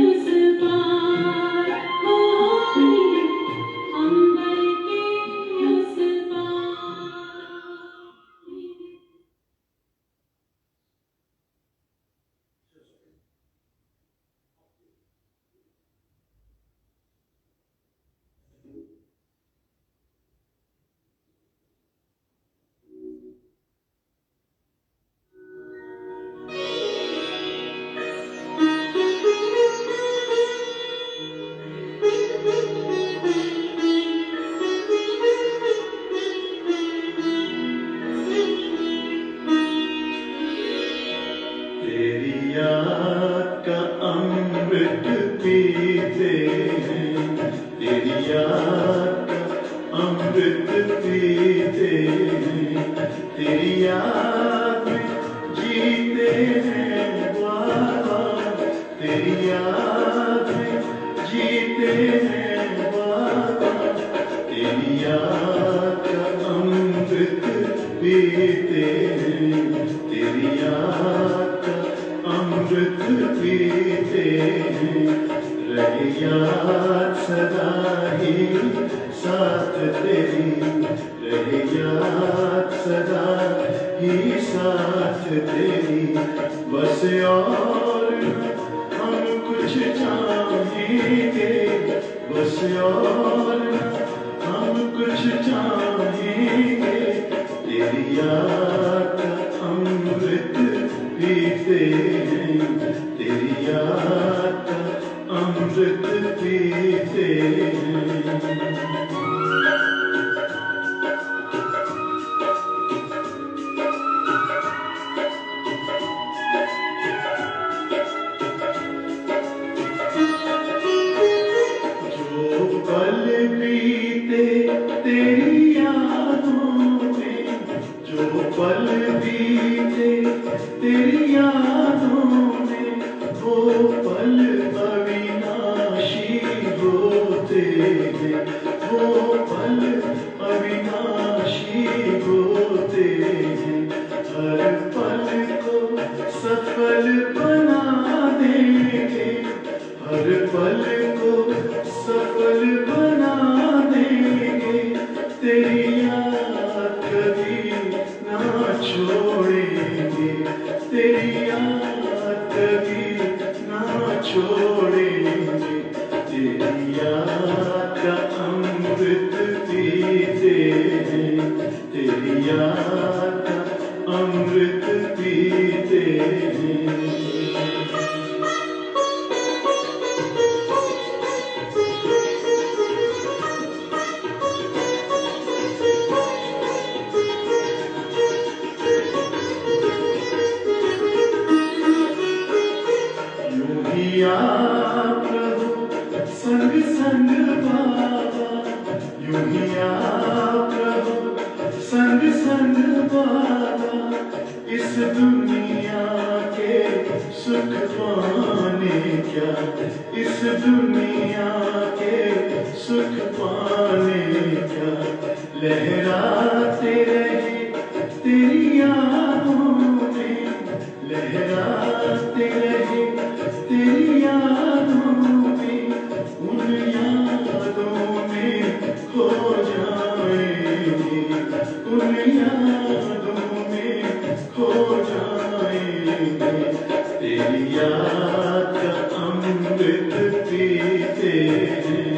उस पार हो, अंबर के उस पार। तेरी याद का अमृत पीते हैं, तेरी याद का अमृत पीते हैं, तेरी याद में जीते हैं बाबा, तेरी याद में जीते हैं बाबा, तेरी याद का अमृत पीते हैं, तेरी याद का अमृत पीते हैं। रहे याद सदा ही साथ तेरी, रहे याद सदा ही साथ तेरी। बस और हम कुछ चाहेंगे, बस और हम कुछ चाहेंगे, तेरी याद का अमृत पीते हैं, तेरी याद का अमृत पीते हैं। पल बीते तेरी यादों में, जो पल बीते तेरी यादों में, वो पल अविनाशी होते हैं, वो पल अविनाशी होते हैं। हर पल को तेरी याद कभी ना छोड़ेंगे, तेरी याद का अमृत पीते हैं, तेरी याद का अमृत पीते हैं। यूं ही आप रहो संग संग बाबा, यूं ही आप रहो संग संग बाबा, इस दुनिया के सुख पाने क्या, इस दुनिया के सुख पाने क्या, लहराते रहे तेरी यादों में, लहराते रहे तेरी यादों में, उन यादों में खो जाएंगे, उन यादों में खो जाएंगे, तेरी याद का अमृत पीते हैं,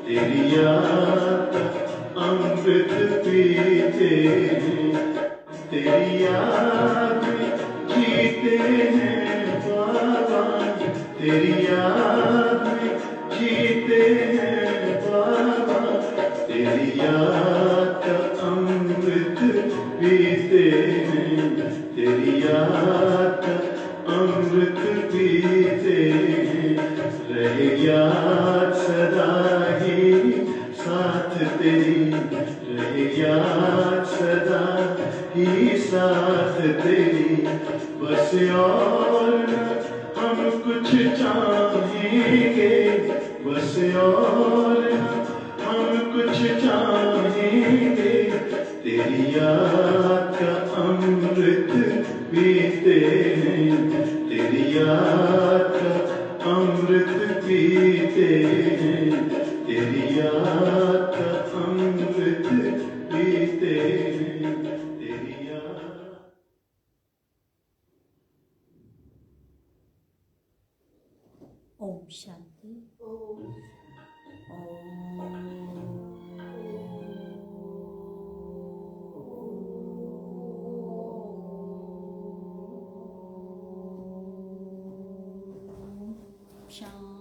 तेरी याद का अमृत पीते हैं, तेरी याद में जीते हैं बाबा, तेरी याद में जीते हैं बाबा, तेरी याद का अमृत पीते हैं, तेरी याद का अमृत पीते हैं, रहे याद सदा ही साथ तेरी, रहे याद सदा ही साथ तेरी, बस और न हम कुछ चाहेंगे, बस और न हम कुछ चाहेंगे, तेरी याद का अमृत पीते हैं, तेरी याद का अमृत पीते हैं, तेरी याद का अमृत पीते हैं, तेरी याद। ओम शांति। शांति।